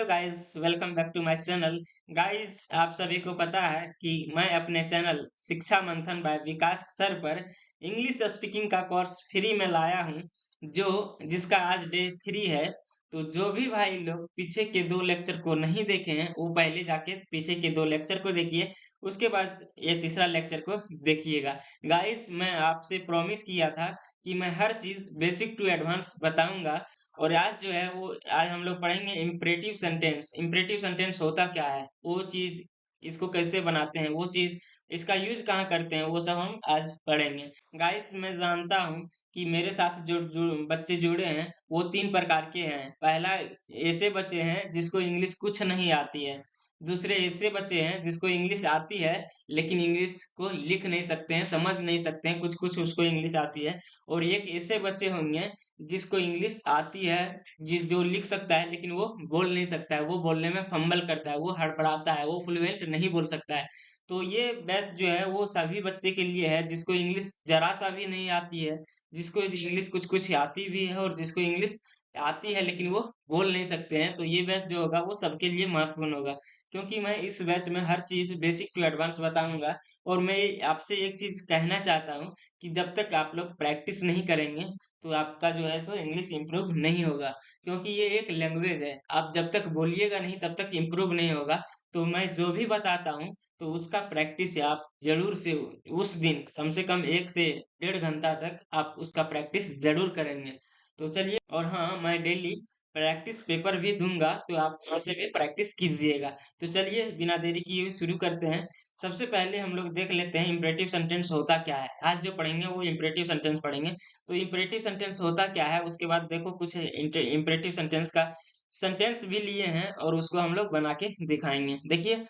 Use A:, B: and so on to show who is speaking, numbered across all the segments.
A: Hello guys, welcome back to my channel. Guys, आप सभी को पता है कि मैं अपने चैनल शिक्षा मंथन बाय विकास सर पर इंग्लिश स्पीकिंग का कोर्स फ्री में लाया हूं, जो जिसका आज डे 3 है। तो जो भी भाई लोग पीछे के 2 लेक्चर को नहीं देखे हैं, वो पहले जाके पीछे के 2 लेक्चर को देखिए। उसके बाद ये तीसरा लेक्चर को देखिएगा। गाइस, मैं आपसे प्रॉमिस किया था कि मैं हर चीज बेसिक टू एडवांस बताऊंगा। और आज जो है वो आज हम लोग पढ़ेंगे इम्परेटिव सेंटेंस। इम्परेटिव सेंटेंस होता क्या है, वो चीज, इसको कैसे बनाते हैं, वो चीज, इसका यूज कहाँ करते हैं, वो सब हम आज पढ़ेंगे। गाइस, मैं जानता हूँ कि मेरे साथ जो बच्चे जुड़े हैं वो 3 प्रकार के हैं। पहला, ऐसे बच्चे हैं जिसको इंग्लिश कुछ नहीं आती है। दूसरे ऐसे बच्चे हैं जिसको इंग्लिश आती है लेकिन इंग्लिश को लिख नहीं सकते हैं, समझ नहीं सकते हैं, कुछ कुछ उसको इंग्लिश आती है। और एक ऐसे बच्चे होंगे जिसको इंग्लिश आती है, जो लिख सकता है लेकिन वो बोल नहीं सकता है, वो बोलने में फंबल करता है, वो हड़बड़ाता है, वो फ्लुएंट नहीं बोल सकता है। तो ये बैच जो है वो सभी बच्चे के लिए है जिसको इंग्लिश जरा सा भी नहीं आती है, जिसको इंग्लिश कुछ कुछ आती भी है और जिसको इंग्लिश आती है लेकिन वो बोल नहीं सकते हैं। तो ये बैच जो होगा वो सबके लिए महत्वपूर्ण होगा, क्योंकि मैं इस बैच में हर चीज बेसिक टू एडवांस बताऊंगा। और मैं आपसे एक चीज कहना चाहता हूँ कि जब तक आप लोग प्रैक्टिस नहीं करेंगे तो आपका जो है सो इंग्लिश इम्प्रूव नहीं होगा। क्योंकि ये एक लैंग्वेज है, आप जब तक बोलिएगा नहीं तब तक इम्प्रूव नहीं होगा। तो मैं जो भी बताता हूँ तो उसका प्रैक्टिस आप जरूर से उस दिन कम से कम 1 से 1.5 घंटा तक आप उसका प्रैक्टिस जरूर करेंगे। तो चलिए, और हाँ, मैं डेली प्रैक्टिस पेपर भी दूंगा, तो आप वैसे भी प्रैक्टिस कीजिएगा। तो चलिए, बिना देरी किए हुए शुरू करते हैं। सबसे पहले हम लोग देख लेते हैं इम्परेटिव सेंटेंस होता क्या है। आज जो पढ़ेंगे वो इम्परेटिव सेंटेंस पढ़ेंगे। तो इम्परेटिव सेंटेंस होता क्या है, उसके बाद देखो कुछ इम्परेटिव सेंटेंस का सेंटेंस भी लिए हैं और उसको हम लोग बना के दिखाएंगे। देखिए,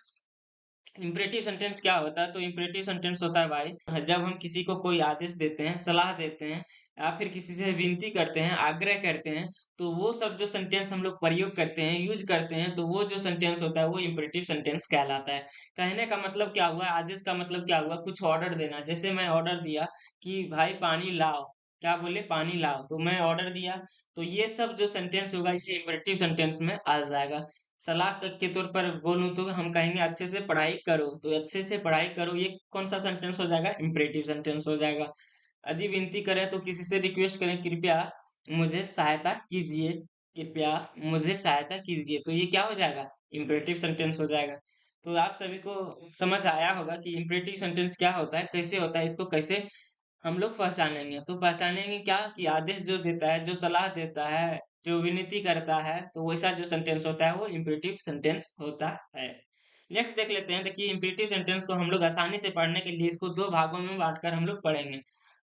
A: इम्परेटिव सेंटेंस क्या होता है। तो इम्परेटिव सेंटेंस होता है भाई, जब हम किसी को कोई आदेश देते हैं, सलाह देते हैं, या फिर किसी से विनती करते हैं, आग्रह करते हैं, तो वो सब जो सेंटेंस हम लोग प्रयोग करते हैं, यूज करते हैं, तो वो जो सेंटेंस होता है वो इम्परेटिव सेंटेंस कहलाता है। कहने का मतलब क्या हुआ, आदेश का मतलब क्या हुआ, कुछ ऑर्डर देना। जैसे मैं ऑर्डर दिया कि भाई पानी लाओ, क्या बोले, पानी लाओ, तो मैं ऑर्डर दिया। तो ये सब जो सेंटेंस होगा इसे इम्परेटिव सेंटेंस में आ जाएगा। सलाह के तौर पर बोलूं तो हम कहेंगे अच्छे से पढ़ाई करो, तो अच्छे से पढ़ाई करो ये कौन सा सेंटेंस हो जाएगा, इम्परेटिव सेंटेंस हो जाएगा। यदि विनती करें तो किसी से रिक्वेस्ट करें, कृपया मुझे सहायता कीजिए, कृपया मुझे सहायता कीजिए, तो ये क्या हो जाएगा, इम्परेटिव सेंटेंस हो जाएगा। तो आप सभी को समझ आया होगा कि इम्परेटिव सेंटेंस क्या होता है, कैसे होता है, इसको कैसे हम लोग पहचानेंगे। तो पहचानेंगे क्या, कि आदेश जो देता है, जो सलाह देता है, जो विनती करता है, तो वैसा जो सेंटेंस होता है वो इम्परेटिव सेंटेंस होता है। नेक्स्ट देख लेते हैं। देखिए, इम्परेटिव सेंटेंस को हम लोग आसानी से पढ़ने के लिए इसको 2 भागों में बांटकर हम लोग पढ़ेंगे।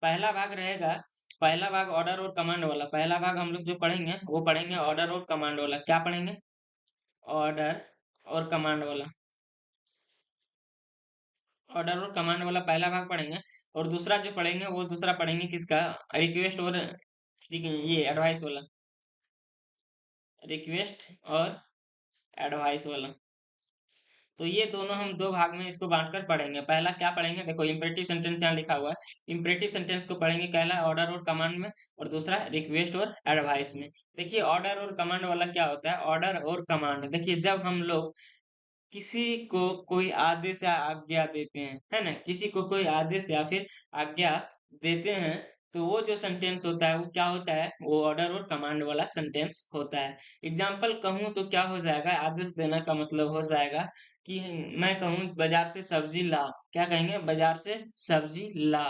A: पहला भाग रहेगा, पहला भाग ऑर्डर और कमांड वाला। पहला भाग हम लोग जो पढ़ेंगे वो पढ़ेंगे ऑर्डर और कमांड वाला। क्या पढ़ेंगे, ऑर्डर और कमांड वाला। ऑर्डर और कमांड वाला पहला भाग पढ़ेंगे। और दूसरा जो पढ़ेंगे वो दूसरा पढ़ेंगे किसका, रिक्वेस्ट और ये एडवाइस वाला। रिक्वेस्ट और एडवाइस वाला। तो ये दोनों हम 2 भाग में इसको बांटकर पढ़ेंगे। पहला क्या पढ़ेंगे, देखो इम्परेटिव सेंटेंस यहाँ लिखा हुआ है। इम्परेटिव सेंटेंस को पढ़ेंगे पहला ऑर्डर और कमांड में, और दूसरा रिक्वेस्ट और एडवाइस में। देखिए, ऑर्डर और कमांड वाला क्या होता है, ऑर्डर और कमांड। देखिए, जब हम लोग किसी को कोई आदेश या आज्ञा देते हैं, है ना, किसी को कोई आदेश या फिर आज्ञा देते हैं, तो वो जो सेंटेंस होता है वो क्या होता है, वो ऑर्डर और कमांड वाला सेंटेंस होता है। एग्जाम्पल कहूँ तो क्या हो जाएगा, आदेश देना का मतलब हो जाएगा कि मैं कहूँ बाजार से सब्जी ला, क्या कहेंगे, बाजार से सब्जी ला।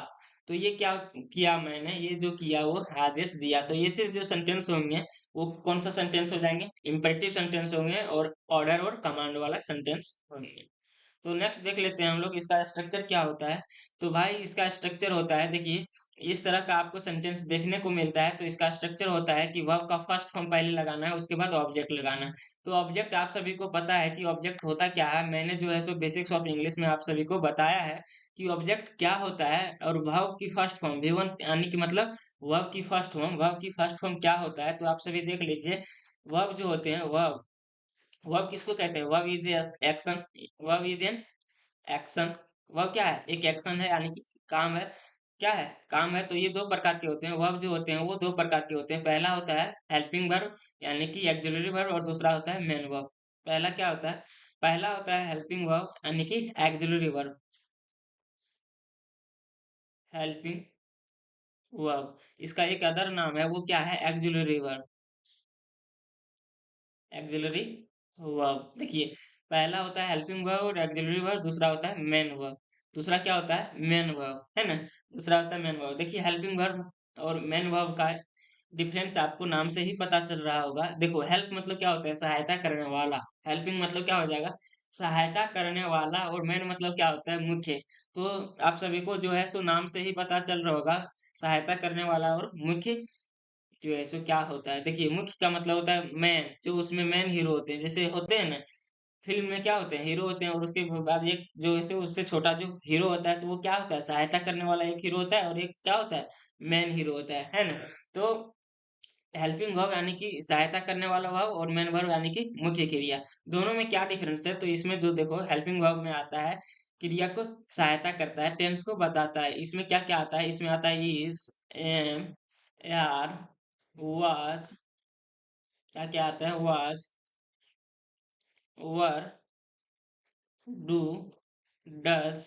A: तो ये क्या किया मैंने, ये जो किया वो आदेश दिया। तो ये से जो सेंटेंस होंगे वो कौन सा सेंटेंस हो जाएंगे, इम्पेरेटिव सेंटेंस होंगे और ऑर्डर और कमांड वाला सेंटेंस होंगे। तो नेक्स्ट देख लेते हैं हम लोग इसका स्ट्रक्चर क्या होता है। तो भाई इसका स्ट्रक्चर होता है, देखिए इस तरह का आपको सेंटेंस देखने को मिलता है। तो इसका स्ट्रक्चर होता है कि वर्ब का फर्स्ट फॉर्म पहले लगाना है, उसके बाद ऑब्जेक्ट लगाना है। तो ऑब्जेक्ट आप सभी को पता है कि ऑब्जेक्ट होता क्या है। मैंने जो है सो बेसिक्स ऑफ इंग्लिश में आप सभी को बताया है कि ऑब्जेक्ट क्या होता है। और वर्ब की फर्स्ट फॉर्म V1 यानी कि मतलब वर्ब की फर्स्ट फॉर्म क्या होता है, तो आप सभी देख लीजिए। वर्ब जो होते हैं, वर्ब, वर्ब किसको कहते हैं, verb is action, verb is an action. Verb क्या है, एक एक्शन है, यानी कि काम है। क्या है, काम है। तो ये 2 प्रकार के होते हैं, वर्ब जो होते हैं वो 2 प्रकार के होते हैं। पहला होता है हेल्पिंग वर्ब यानी कि एक्सिलरी वर्ब, और दूसरा होता है मेन वर्ब। पहला क्या होता है? पहला होता है हेल्पिंग वर्ब यानी कि एक्सिलरी वर्ब। हेल्पिंग वर्ब, इसका एक अदर नाम है, वो क्या है? Axillary verb. एक्सिलरी वर्ब, देखिए पहला होता है हेल्पिंग वर्ब और एक्सिलरी वर्ब, दूसरा होता है मेन वर्ब। दूसरा क्या होता है? मेन वर्ब, है ना? दूसरा होता है मेन वर्ब। देखिए हेल्पिंग वर्ब और मेन वर्ब का डिफरेंस आपको नाम से ही पता चल रहा होगा। देखो हेल्प मतलब क्या होता है? सहायता करने वाला। हेल्पिंग मतलब क्या हो जाएगा? सहायता करने वाला। और मेन मतलब क्या होता है? मुख्य। तो आप सभी को जो है सो नाम से ही पता चल रहा होगा, सहायता करने वाला और मुख्य जो है सो क्या होता है। देखिए मुख्य का मतलब होता है मैन, जो उसमें मेन हीरो होते हैं, जैसे होते हैं ना फिल्म में, क्या होते हैं? हीरो होते हैं, और उसके बाद एक जो है सो उससे छोटा जो हीरो होता है, तो वो क्या होता है? सहायता करने वाला एक हीरो होता है, और एक क्या होता है? मेन हीरो होता है ना? तो हेल्पिंग वर्ब यानी कि सहायता करने वाला वर्ब, और मेन वर्ब यानी कि मुख्य क्रिया। दोनों में क्या डिफरेंस है? तो इसमें जो देखो हेल्पिंग वर्ब में आता है क्रिया को सहायता करता है, टेंस को बताता है। इसमें क्या क्या आता है? इसमें आता है इज, एम, आर, वाज, क्या क्या आता है? Was, were, do, does,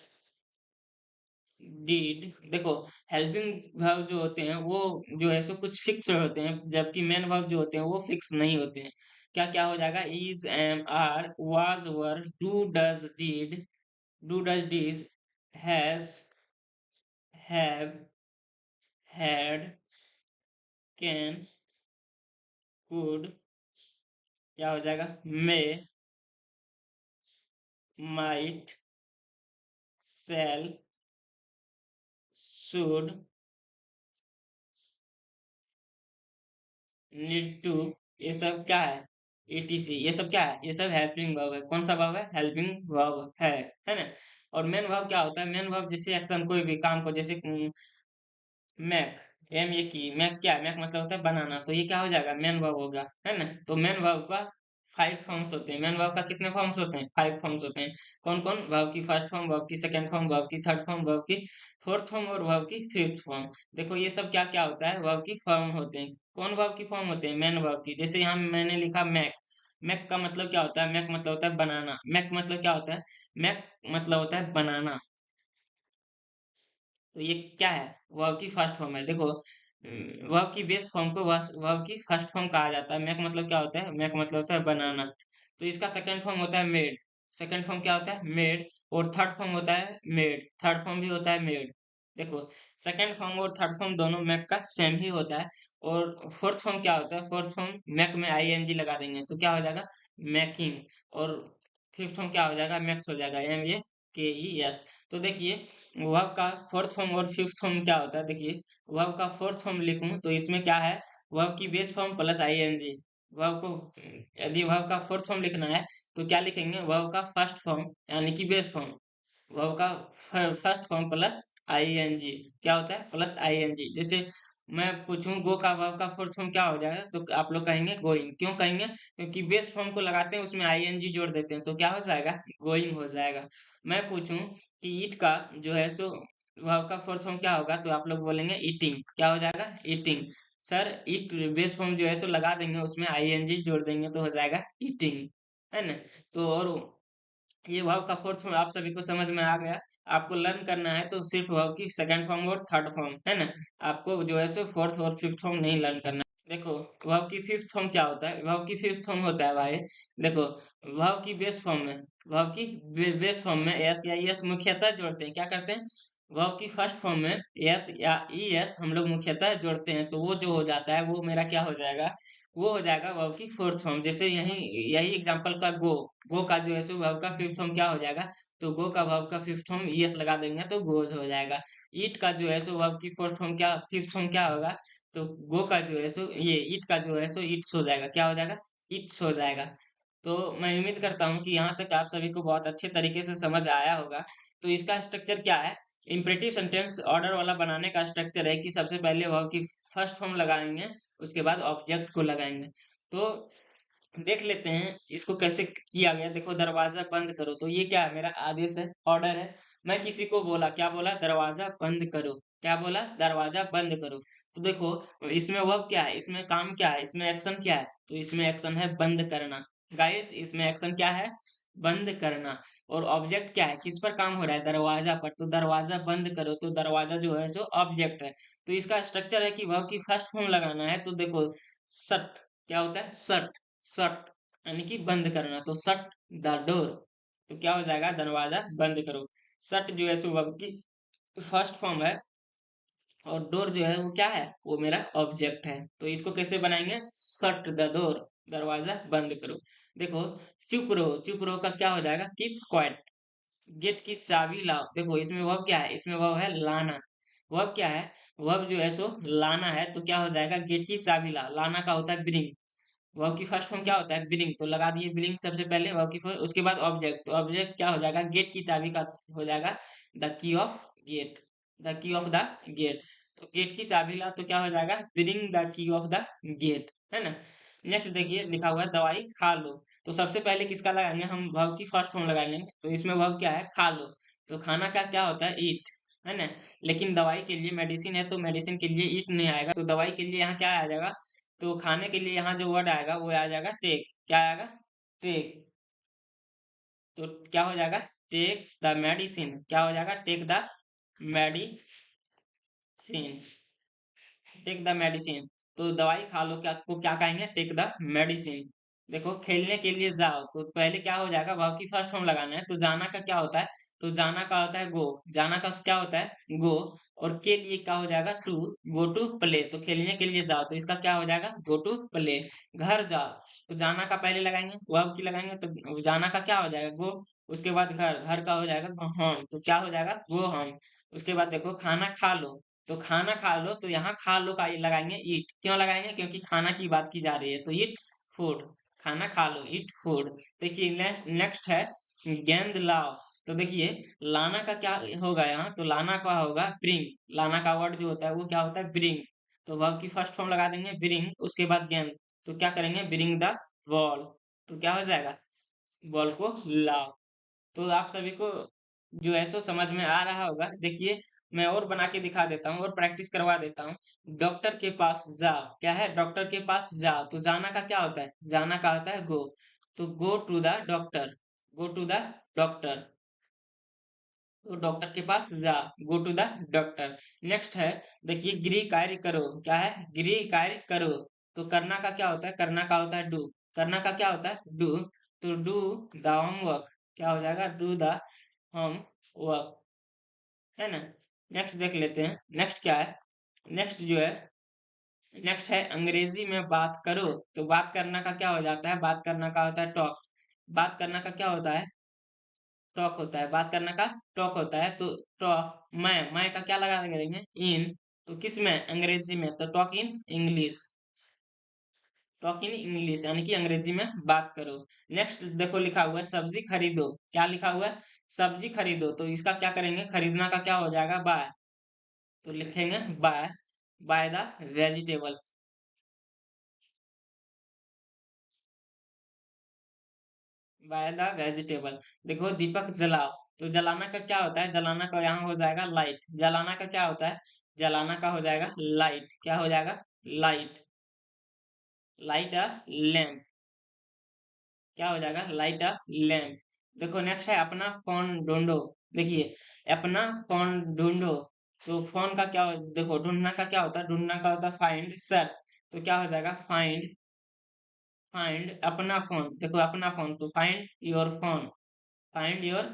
A: did. देखो हेल्पिंग वर्ब जो होते हैं वो जो है सो कुछ फिक्स होते हैं, जबकि मेन वर्ब जो होते हैं वो फिक्स नहीं होते हैं। क्या क्या हो जाएगा? Is, am, are, was, were, do, does, did, do, does, did, has, have, had, can, could, क्या हो जाएगा? May, might, shall, should, need to, ये सब क्या है? ETC, ये सब क्या है? ये सब हेल्पिंग वर्ब है। कौन सा वर्ब है? हेल्पिंग वर्ब है ना? और मेन वर्ब क्या होता है? मेन वर्ब जैसे एक्शन, कोई भी काम को, जैसे मैक, एम ए की, मैक क्या है? मैक मतलब होता है बनाना, तो ये क्या हो जाएगा? मेन वर्ब होगा, है ना? तो मेन वर्ब का 5 फॉर्म्स होते हैं। मेन वर्ब का कितने फॉर्म्स होते हैं? 5 फॉर्म्स होते हैं। कौन कौन? वर्ब की फर्स्ट फॉर्म, वर्ब की सेकंड फॉर्म, वर्ब की थर्ड फॉर्म, वर्ब की फोर्थ फॉर्म, और वर्ब की फिफ्थ फॉर्म। देखो ये सब क्या क्या होता है? वर्ब की फॉर्म होते हैं। कौन वर्ब की फॉर्म होते हैं? मेन वर्ब की। जैसे यहाँ मैंने लिखा मैक, मैक का मतलब क्या होता है? मैक मतलब होता है बनाना। मैक मतलब क्या होता है? मैक मतलब होता है बनाना। तो ये क्या है? वर्ब की फर्स्ट फॉर्म है। देखो वर्ब की बेस फॉर्म को वर्ब की फर्स्ट फॉर्म कहा जाता है। मैक मतलब क्या होता है? मैक मतलब होता है बनाना। तो इसका सेकंड फॉर्म होता है मेड। सेकंड फॉर्म क्या होता है? मेड। और थर्ड फॉर्म होता है मेड। थर्ड फॉर्म भी होता है मेड। देखो सेकंड फॉर्म और थर्ड फॉर्म दोनों मैक का सेम ही होता है। और फोर्थ फॉर्म क्या होता है? फोर्थ फॉर्म मैक में आईएनजी लगा देंगे तो क्या हो जाएगा? मैकिंग। और फिफ्थ फॉर्म क्या हो जाएगा? मैक्स हो जाएगा, MEKES। तो देखिए वर्ब का फोर्थ फॉर्म और फिफ्थ फॉर्म क्या होता है? देखिए वर्ब का फोर्थ फॉर्म लिखूं तो इसमें क्या है? वर्ब की base form plus ING. Verb को यदि वर्ब का फोर्थ फॉर्म लिखना है तो क्या लिखेंगे? वर्ब का फर्स्ट फॉर्म यानी कि बेस फॉर्म, वर्ब का फर्स्ट फॉर्म प्लस आईएनजी। क्या होता है? Plus ING. जैसे मैं पूछूं गो का वर्ब का फोर्थ फॉर्म क्या हो जाएगा, तो आप लोग कहेंगे गोइंग। क्यों कहेंगे? क्योंकि बेस फॉर्म को लगाते हैं उसमें आईएनजी जोड़ देते हैं, तो क्या हो जाएगा? गोइंग हो जाएगा। मैं पूछूं कि ईट का जो है सो वर्ब का फोर्थ फॉर्म क्या होगा, तो आप लोग बोलेंगे ईटिंग। क्या हो जाएगा? ईटिंग। सर ईट बेस फॉर्म जो है सो लगा देंगे, उसमें आईएनजी जोड़ देंगे तो हो जाएगा ईटिंग, है ना? तो और ये वर्ब का फोर्थ फॉर्म आप सभी को समझ में आ गया। आपको लर्न करना है तो सिर्फ वर्ब की सेकंड फॉर्म और थर्ड फॉर्म, है ना? आपको जो है सो फोर्थ और फिफ्थ फॉर्म नहीं लर्न करना। देखो वर्ब की फिफ्थ फॉर्म क्या होता है? वर्ब की फिफ्थ फॉर्म होता है भाई, देखो वर्ब की बेस फॉर्म में, वर्ब की बेस फॉर्म में एस या ईएस मुख्यतः जोड़ते हैं। क्या करते हैं? वर्ब की फर्स्ट फॉर्म में एस या ईएस हम लोग मुख्यतः जोड़ते हैं, तो वो जो हो जाता है वो मेरा क्या हो जाएगा? वो हो जाएगा वर्ब की फोर्थ फॉर्म। जैसे यही यही एग्जांपल का गो, गो का जो है सो वर्ब का फिफ्थ फॉर्म क्या हो जाएगा? तो गो का वर्ब का फिफ्थ फॉर्म ईएस लगा देंगे तो गोज हो जाएगा। ईट का जो है सो वर्ब की फोर्थ फॉर्म क्या, फिफ्थ फॉर्म क्या होगा? तो गो का जो है सो ये ईट का जो है सो ईट्स हो जाएगा। क्या हो जाएगा? ईट्स हो जाएगा। तो मैं उम्मीद करता हूँ कि यहाँ तक आप सभी को बहुत अच्छे तरीके से समझ आया होगा। तो इसका स्ट्रक्चर क्या है? इम्परेटिव सेंटेंस ऑर्डर वाला बनाने का स्ट्रक्चर है कि सबसे पहले वर्ब की फर्स्ट फॉर्म लगाएंगे, उसके बाद ऑब्जेक्ट को लगाएंगे। तो देख लेते हैं इसको कैसे किया गया। देखो दरवाजा बंद करो, तो ये क्या है? मेरा आदेश है, ऑर्डर है। मैं किसी को बोला, क्या बोला? दरवाजा बंद करो। क्या बोला? दरवाजा बंद करो। तो देखो इसमें वर्ब क्या है? इसमें काम क्या है? इसमें एक्शन क्या है? तो इसमें एक्शन है बंद करना। गाइस इसमें एक्शन क्या है, बंद करना। और ऑब्जेक्ट क्या है, किस पर काम हो रहा है, दरवाजा पर, तो दरवाजा बंद करो, तो दरवाजा जो है सो ऑब्जेक्ट है। तो इसका स्ट्रक्चर है कि वर्ब की फर्स्ट फॉर्म लगाना है, तो देखो शट, क्या होता है शट, शट यानी कि बंद करना, तो शट द डोर, तो क्या हो जाएगा, दरवाजा बंद करो। शट जो है सो वर्ब की फर्स्ट फॉर्म है, और डोर जो है वो क्या है, वो मेरा ऑब्जेक्ट है। तो इसको कैसे बनाएंगे, शट द डोर, दरवाजा बंद करो। देखो चुप रहो का क्या हो जाएगा, कीप क्वाइट। गेट की चाबी लाओ, देखो इसमें वर्ब क्या है, इसमें वर्ब है लाना। वर्ब क्या है, वर्ब जो है सो लाना है, तो क्या हो जाएगा, गेट की चाबी लाओ, लाना का होता है ब्रिंग। वर्ब की फर्स्ट फॉर्म क्या होता है, ब्रिंग, तो लगा दिए ब्रिंग सबसे पहले वर्ब की फर्स्ट, उसके बाद ऑब्जेक्ट, तो ऑब्जेक्ट क्या हो जाएगा, गेट की चाबी का हो जाएगा the key of gate, the key of the gate. तो गेट की चाबी ला, तो क्या हो जाएगा, bring the key of the gate, है ना। नेक्स्ट देखिए लिखा हुआ है दवाई खा लो, तो सबसे पहले किसका लगाएंगे, हम वर्ब की फर्स्ट फॉर्म लगा लेंगे, तो इसमें वर्ब क्या है, खा लो, तो खाना का क्या होता है, ईट, है ना। लेकिन दवाई के लिए मेडिसिन है, तो मेडिसिन के लिए ईट नहीं आएगा, तो दवाई के लिए यहाँ क्या आ जाएगा, तो खाने के लिए यहाँ जो वर्ड आएगा वो आ जाएगा टेक, क्या आएगा, टेक। तो क्या हो जाएगा, टेक द मेडिसिन, क्या हो जाएगा, take the medicine, take the medicine. तो दवाई खा लो, क्या को क्या कहेंगे, टेक द मेडिसिन। देखो खेलने के लिए जाओ, तो पहले क्या हो जाएगा, वर्ब की फर्स्ट फॉर्म लगाना है, तो जाना का क्या होता है, तो जाना का होता है गो, जाना का क्या होता है गो, और के लिए क्या हो जाएगा, टू, गो टू प्ले, तो खेलने के लिए जाओ, तो इसका क्या हो जाएगा, गो टू प्ले। घर जाओ, तो जाना का पहले लगाएंगे, वर्ब की लगाएंगे, तो जाना का क्या हो जाएगा, गो, उसके बाद घर, घर का हो जाएगा होम, तो क्या हो जाएगा, गो होम। उसके बाद देखो खाना खा लो, तो खाना खा लो, तो यहाँ खा लो का लगाएंगे ईट, क्यों लगाएंगे, क्योंकि खाना की बात की जा रही है, तो ईट फूड, खाना खा लो, ईट फूड। देखिए नेक्स्ट नेक्स्ट है गेंद लाओ, तो देखिए लाना का क्या होगा यहाँ, तो लाना का होगा ब्रिंग, लाना का वर्ड जो होता है वो क्या होता है, ब्रिंग। तो वर्ब की फर्स्ट फॉर्म लगा देंगे ब्रिंग, उसके बाद गेंद, तो क्या करेंगे, ब्रिंग द बॉल, तो क्या हो जाएगा, बॉल को लाओ। तो आप सभी को जो है सो समझ में आ रहा होगा। देखिए मैं और बना के दिखा देता हूँ और प्रैक्टिस करवा देता हूँ। डॉक्टर के पास जाओ, क्या है, डॉक्टर के पास जाओ, तो जाना का क्या होता है, जाना का होता है गो, तो go to the doctor, go to the doctor, तो डॉक्टर के पास जा, go to the doctor. Next है, देखिए गृह कार्य करो, क्या है, गृह कार्य करो, तो करना का क्या होता है, करना का होता है डू, करना का क्या होता है डू, तो डू द होमवर्क, क्या हो जाएगा, डू द होम वर्क, है ना। नेक्स्ट देख लेते हैं, नेक्स्ट क्या है, नेक्स्ट जो है, नेक्स्ट है अंग्रेजी में बात करो, तो बात करना का क्या हो जाता है, बात करना का होता है टॉक, बात करना का क्या होता है, टॉक होता है, बात करना का टॉक होता है, तो टॉक, मैं का क्या लगा देंगे, इन, तो किस में, अंग्रेजी में, तो talk in English, talk in English यानी कि अंग्रेजी में बात करो। नेक्स्ट देखो लिखा हुआ है सब्जी खरीदो, क्या लिखा हुआ है, सब्जी खरीदो, तो इसका क्या करेंगे, खरीदना का क्या हो जाएगा, बाय, तो लिखेंगे buy, buy the vegetables, buy the vegetable. देखो दीपक जलाओ, तो जलाना का क्या होता है, जलाना का यहाँ हो जाएगा लाइट, जलाना का क्या होता है, जलाना का हो जाएगा लाइट, क्या हो जाएगा, लाइट, लाइट अ लैम्प, क्या हो जाएगा, लाइट अ लैम्प। देखो नेक्स्ट है अपना फोन ढूंढो, देखिए अपना फोन ढूंढो, तो फोन का क्या देखो ढूंढना का क्या होता है, ढूंढना का होता है फाइंड, सर्च, तो क्या हो जाएगा, फाइंड, फाइंड अपना फोन, देखो अपना फोन, तो find your phone, find your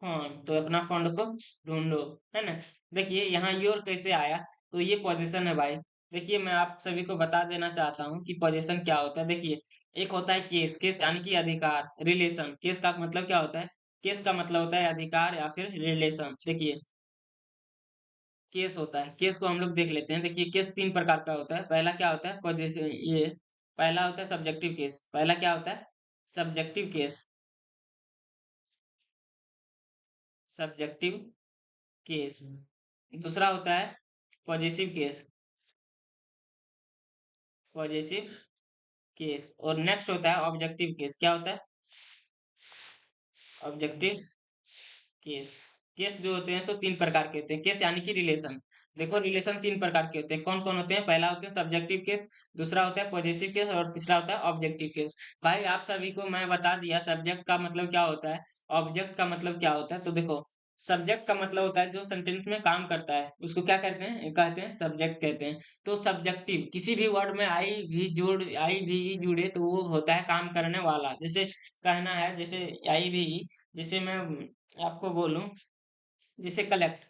A: phone, तो अपना फोन को ढूंढो, है ना। देखिए यहाँ योर कैसे आया, तो ये पोजीशन है भाई। देखिए मैं आप सभी को बता देना चाहता हूँ कि पोजीशन क्या होता है। देखिए एक होता है केस, केस यानी कि अधिकार, रिलेशन, केस का मतलब क्या होता है, केस का मतलब होता है अधिकार या फिर रिलेशन। देखिए केस होता है, केस को हम लोग देख लेते हैं। देखिए केस तीन प्रकार का होता है, पहला क्या होता है पोजीशन, ये पहला होता है सब्जेक्टिव केस, पहला क्या होता है, सब्जेक्टिव केस, सब्जेक्टिव केस। दूसरा होता है पॉजिटिव केस, पॉजिटिव केस। और नेक्स्ट होता है ऑब्जेक्टिव केस, क्या होता है, ऑब्जेक्टिव केस। केस जो होते हैं सो तीन प्रकार के होते हैं, केस यानी कि रिलेशन। देखो रिलेशन तीन प्रकार के होते हैं। कौन कौन होते हैं? पहला होते हैं सब्जेक्टिव केस, दूसरा होता है पॉजिटिव केस और तीसरा होता है ऑब्जेक्टिव केस। भाई आप सभी को मैं बता दिया सब्जेक्ट का मतलब क्या होता है, ऑब्जेक्ट का मतलब क्या होता है। तो देखो सब्जेक्ट का मतलब होता है जो सेंटेंस में काम करता है उसको क्या कहते हैं? कहते हैं सब्जेक्ट कहते हैं। तो सब्जेक्टिव किसी भी वर्ड में आई भी जुड़े तो वो होता है काम करने वाला। जैसे कहना है, जैसे आई भी, जैसे मैं आपको बोलूं, जैसे कलेक्ट,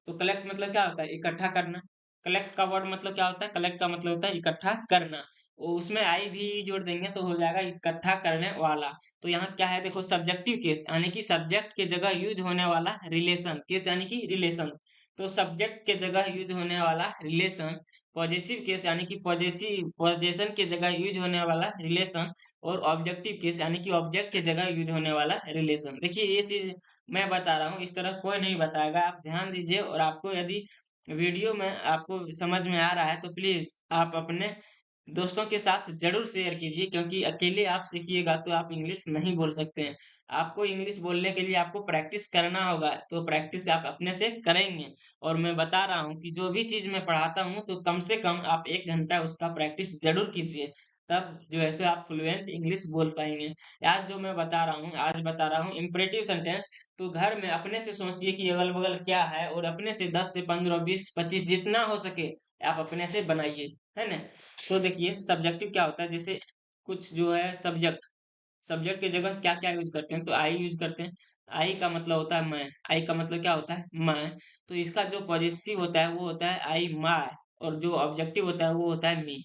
A: तो कलेक्ट मतलब क्या होता है? इकट्ठा करना। कलेक्ट का वर्ड मतलब क्या होता है? कलेक्ट का मतलब होता है इकट्ठा करना। उसमें आई भी जोड़ देंगे तो हो जाएगा इकट्ठा करने वाला। तो यहाँ क्या है? देखो सब्जेक्टिव केस यानी कि सब्जेक्ट के जगह यूज होने वाला रिलेशन, केस यानी कि रिलेशन। तो सब्जेक्ट के जगह यूज होने वाला रिलेशन। पॉजेसिव केस यानी कि पॉजेशन के जगह यूज होने वाला रिलेशन। और ऑब्जेक्टिव केस यानी कि ऑब्जेक्ट के जगह यूज होने वाला रिलेशन। देखिए ये चीज मैं बता रहा हूँ, इस तरह कोई नहीं बताएगा, आप ध्यान दीजिए। और आपको यदि वीडियो में आपको समझ में आ रहा है तो प्लीज आप अपने दोस्तों के साथ जरूर शेयर कीजिए, क्योंकि अकेले आप सीखिएगा तो आप इंग्लिश नहीं बोल सकते हैं। आपको इंग्लिश बोलने के लिए आपको प्रैक्टिस करना होगा, तो प्रैक्टिस आप अपने से करेंगे। और मैं बता रहा हूँ कि जो भी चीज मैं पढ़ाता हूँ तो कम से कम आप 1 घंटा उसका प्रैक्टिस जरूर कीजिए, तब जो है सो आप फ्लुएंट इंग्लिश बोल पाएंगे। आज जो मैं बता रहा हूँ, आज बता रहा हूँ इम्परेटिव सेंटेंस। तो घर में अपने से सोचिए कि अगल बगल क्या है, और अपने से 10 से 15 20 25 जितना हो सके आप अपने से बनाइए, है ना। तो देखिए सब्जेक्टिव क्या होता है, जैसे कुछ जो है सब्जेक्ट, सब्जेक्ट की जगह क्या क्या यूज करते हैं? तो आई यूज करते हैं। आई का मतलब होता है मैं। आई का मतलब क्या होता है? मैं। तो इसका जो पॉजिटिव होता है वो होता है आई माय, और जो ऑब्जेक्टिव होता है वो होता है मी।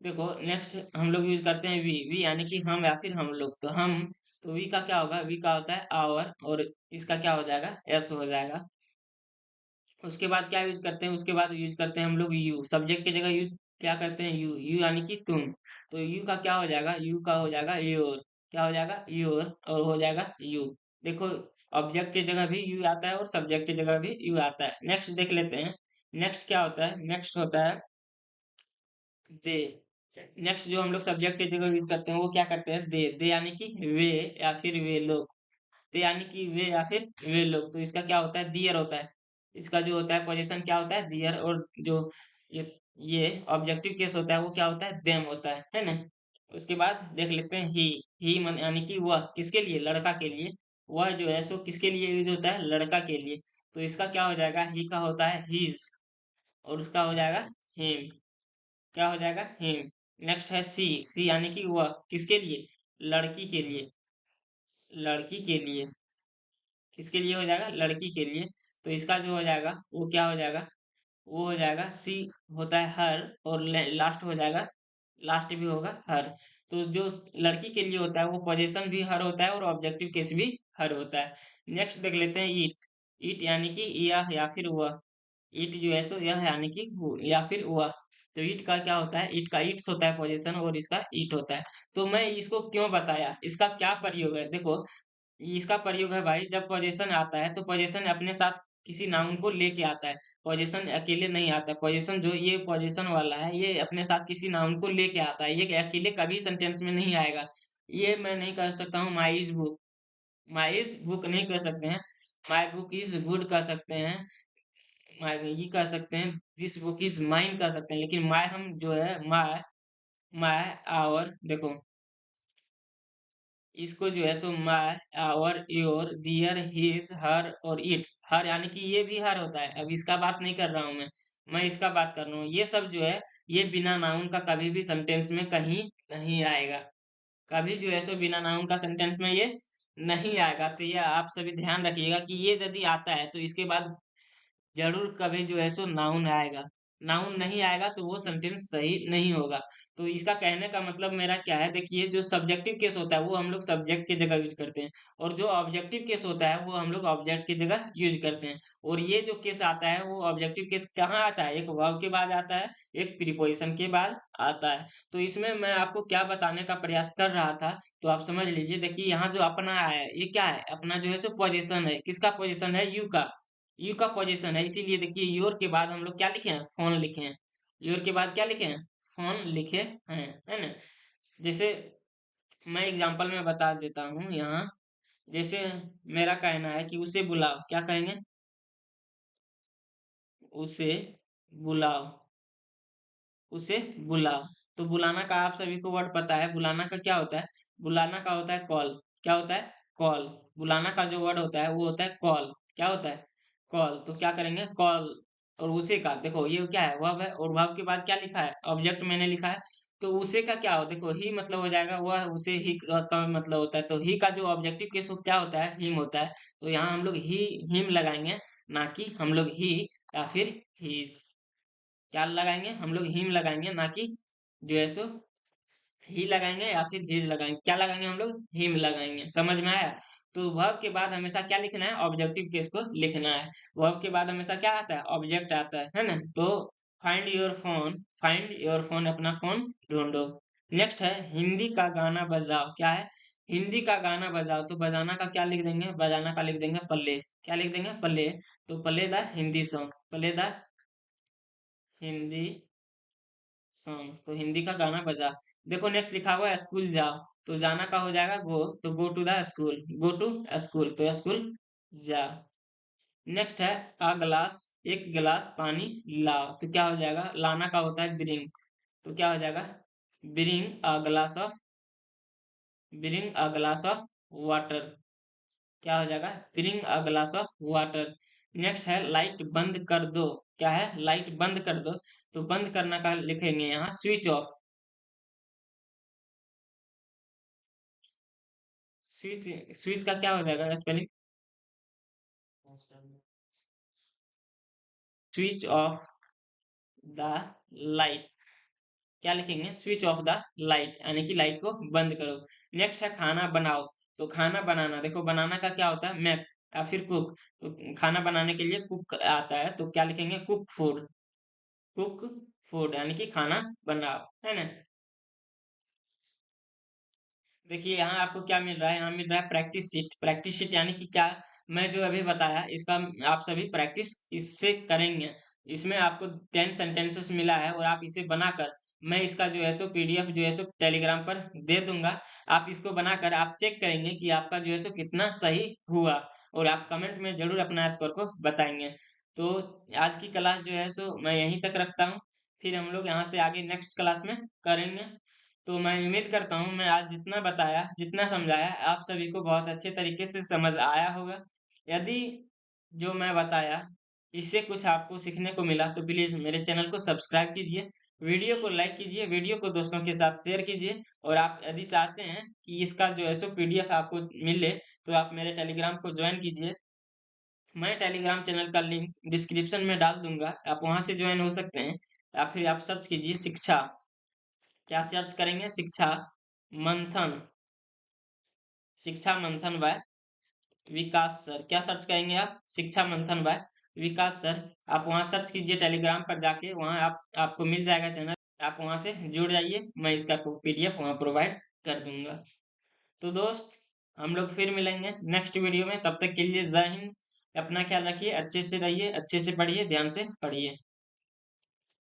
A: देखो नेक्स्ट हम लोग यूज करते हैं वी यानी कि हम या फिर हम लोग। तो हम, तो वी का क्या होगा? वी का होता है आवर, और इसका क्या हो जाएगा? एस हो जाएगा। उसके बाद क्या यूज करते हैं? उसके बाद यूज करते हैं हम लोग यू। सब्जेक्ट की जगह यूज क्या करते हैं? यू। यू यानी कि तुम। तो यू का क्या हो जाएगा? यू का हो जाएगा योर। क्या हो जाएगा? योर, और हो जाएगा यू। देखो ऑब्जेक्ट की जगह भी यू आता है और सब्जेक्ट की जगह भी यू आता है। नेक्स्ट देख लेते हैं। नेक्स्ट क्या होता है? नेक्स्ट होता है दे। नेक्स्ट जो हम लोग सब्जेक्ट की जगह यूज करते हैं वो क्या करते हैं? दे। दे यानी कि वे या फिर वे लोग। दे यानी कि वे या फिर वे लोग। तो इसका क्या होता है? दियर होता है। इसका जो होता है पोजीशन क्या होता है? दियर। और जो ये ये ऑब्जेक्टिव केस होता है वो क्या होता है? देम होता है ना। उसके बाद देख लेते हैं ही मन यानी कि वह, किसके लिए? लड़का के लिए। वह जो है सो किसके लिए यूज होता है? लड़का के लिए। तो इसका क्या हो जाएगा? ही का होता है हीज, और उसका हो जाएगा हिम। क्या हो जाएगा? हिम। नेक्स्ट है सी यानी कि वह, किसके लिए? लड़की के लिए। लड़की के लिए। किसके लिए हो जाएगा? लड़की के लिए। तो इसका जो हो जाएगा वो क्या हो जाएगा? वो हो जाएगा सी, होता है हर, और लास्ट हो जाएगा, लास्ट भी होगा हर। तो जो लड़की के लिए होता है वो पोजीशन भी हर होता है और ऑब्जेक्टिव केस भी हर होता है। नेक्स्ट देख लेते हैं ईट। ईट यानी कि यह या फिर वह। ईट जो है सो यह यानी कि वो या फिर वह। तो ईट का क्या होता है? ईट का ईट्स होता है पोजीशन, और इसका ईट होता है। तो मैं इसको क्यों बताया, इसका क्या प्रयोग है? देखो इसका प्रयोग है भाई, जब पोजीशन आता है तो पोजीशन अपने साथ किसी नाउन को लेके आता है। पोजीशन अकेले नहीं आता। पोजीशन जो ये पोजीशन वाला है ये अपने साथ किसी नाउन को लेके आता है, ये अकेले कभी सेंटेंस में नहीं आएगा। ये मैं नहीं कह सकता हूँ my is book. My is book नहीं कह सकते हैं। माई बुक इज गुड कह सकते हैं। माई ये कह सकते हैं, दिस बुक इज माइन कह सकते हैं। लेकिन माई हम जो है माई, माई आवर, देखो इसको जो है सो my, our, your, their, his, her और इट्स। हर यानी कि ये भी हर होता है। अब इसका बात नहीं कर रहा हूं मैं इसका बात कर रहा हूँ। ये सब जो है ये बिना नाउन का कभी भी सेंटेंस में कहीं नहीं आएगा। कभी जो है सो बिना नाउन का सेंटेंस में ये नहीं आएगा। तो ये आप सभी ध्यान रखिएगा कि ये यदि आता है तो इसके बाद जरूर कभी जो है सो नाउन आएगा। नाउन नहीं आएगा तो वो सेंटेंस सही नहीं होगा। तो इसका कहने का मतलब मेरा क्या है? देखिए जो सब्जेक्टिव केस होता है वो हम लोग सब्जेक्ट की जगह यूज करते हैं, और जो ऑब्जेक्टिव केस होता है वो हम लोग ऑब्जेक्ट की जगह यूज करते हैं। और ये जो केस आता है वो ऑब्जेक्टिव केस कहाँ आता है? एक वर्ब के बाद आता है, एक प्रीपोजिशन के बाद आता है। तो इसमें मैं आपको क्या बताने का प्रयास कर रहा था, तो आप समझ लीजिए। देखिए यहाँ जो अपना है ये क्या है? अपना जो है सो पोजिशन है। किसका पोजिशन है? यू का। यू का पोजीशन है, इसीलिए देखिए योर के बाद हम लोग क्या लिखे हैं? फोन लिखे हैं। योर के बाद क्या लिखे हैं? फोन लिखे हैं, है ना। जैसे मैं एग्जांपल में बता देता हूँ यहाँ। जैसे मेरा कहना है कि उसे बुलाओ, क्या कहेंगे? उसे बुलाओ, उसे बुलाओ। तो बुलाना का आप सभी को वर्ड पता है, बुलाना का क्या होता है? बुलाना का होता है कॉल। क्या होता है? कॉल। बुलाना का जो वर्ड होता है वो होता है कॉल। क्या होता है? कॉल। तो क्या करेंगे? कॉल। और उसे का देखो ये क्या है? वर्ब है, और वर्ब के बाद क्या लिखा है? ऑब्जेक्ट मैंने लिखा है। तो उसे का क्या हो? देखो ही मतलब हो जाएगा, वह उसे ही का मतलब होता है। तो ही का जो ऑब्जेक्टिव केस वो क्या होता है? हिम होता है। तो यहाँ हम लोग ही, हिम लगाएंगे, ना कि हम लोग ही या फिर हीज। क्या लगाएंगे? हम लोग हिम लगाएंगे, ना कि जो है सो ही लगाएंगे या फिर हिज लगाएंगे। क्या लगाएंगे? हम लोग हिम लगाएंगे। समझ में आया? तो वर्ब के बाद हमेशा क्या लिखना है? ऑब्जेक्टिव केस को लिखना है। वर्ब के बाद हमेशा क्या आता है? ऑब्जेक्ट आता है ना? तो find your phone, find your phone, अपना फोन ढूंढो। नेक्स्ट है हिंदी का गाना बजाओ। क्या है? हिंदी का गाना बजाओ। तो बजाना का क्या लिख देंगे? बजाना का लिख देंगे प्ले। क्या लिख देंगे? प्ले। तो play the Hindi song, play the Hindi song. तो हिंदी का गाना बजा। देखो नेक्स्ट लिखा हुआ है स्कूल जाओ। तो जाना का हो जाएगा गो, तो go to the school, go to school, तो स्कूल जा। नेक्स्ट है अ ग्लास, एक गिलास पानी लाओ। तो क्या हो जाएगा? लाना का होता है ब्रिंग। तो क्या हो जाएगा? Bring a glass of, bring a glass of water. क्या हो जाएगा? Bring a glass of water. Next है लाइट बंद कर दो। क्या है? लाइट बंद कर दो। तो बंद करना का लिखेंगे यहाँ स्विच ऑफ। स्विच, स्विच का क्या हो जाएगा spelling? Switch off the light. क्या लिखेंगे? स्विच ऑफ द लाइट, यानी कि लाइट को बंद करो। नेक्स्ट है खाना बनाओ। तो खाना बनाना, देखो बनाना का क्या होता है? मेक या फिर कुक। तो खाना बनाने के लिए कुक आता है, तो क्या लिखेंगे? कुक फूड, कुक फूड, यानी कि खाना बनाओ, है ना? देखिए यहाँ आपको क्या मिल रहा है? यहाँ मिल रहा है प्रैक्टिस शीट। प्रैक्टिस शीट यानी कि क्या? मैं जो अभी बताया इसका आप सभी प्रैक्टिस इससे करेंगे। इसमें आपको 10 सेंटेंसेस मिला है और आप इसे बनाकर, मैं इसका जो है सो पीडीएफ जो है सो टेलीग्राम पर दे दूंगा। आप इसको बनाकर आप चेक करेंगे कि आपका जो है सो कितना सही हुआ, और आप कमेंट में जरूर अपना स्कोर को बताएंगे। तो आज की क्लास जो है सो मैं यहीं तक रखता हूँ, फिर हम लोग यहाँ से आगे नेक्स्ट क्लास में करेंगे। तो मैं उम्मीद करता हूँ मैं आज जितना बताया, जितना समझाया, आप सभी को बहुत अच्छे तरीके से समझ आया होगा। यदि जो मैं बताया इससे कुछ आपको सीखने को मिला तो प्लीज मेरे चैनल को सब्सक्राइब कीजिए, वीडियो को लाइक कीजिए, वीडियो को दोस्तों के साथ शेयर कीजिए। और आप यदि चाहते हैं कि इसका जो है सो पीडीएफ आपको मिले तो आप मेरे टेलीग्राम को ज्वाइन कीजिए। मैं टेलीग्राम चैनल का लिंक डिस्क्रिप्शन में डाल दूंगा, आप वहां से ज्वाइन हो सकते हैं। या फिर आप सर्च कीजिए शिक्षा। क्या सर्च करेंगे? शिक्षा मंथन, शिक्षा मंथन बाय विकास सर। क्या सर्च करेंगे आप? शिक्षा मंथन बाय विकास सर। आप वहां सर्च कीजिए टेलीग्राम पर जाके, वहां आपको मिल जाएगा चैनल। आप वहां से जुड़ जाइए, मैं इसका पीडीएफ वहां प्रोवाइड कर दूंगा। तो दोस्त हम लोग फिर मिलेंगे नेक्स्ट वीडियो में, तब तक के लिए जय हिंद। अपना ख्याल रखिए, अच्छे से रहिए, अच्छे से पढ़िए, ध्यान से पढ़िए।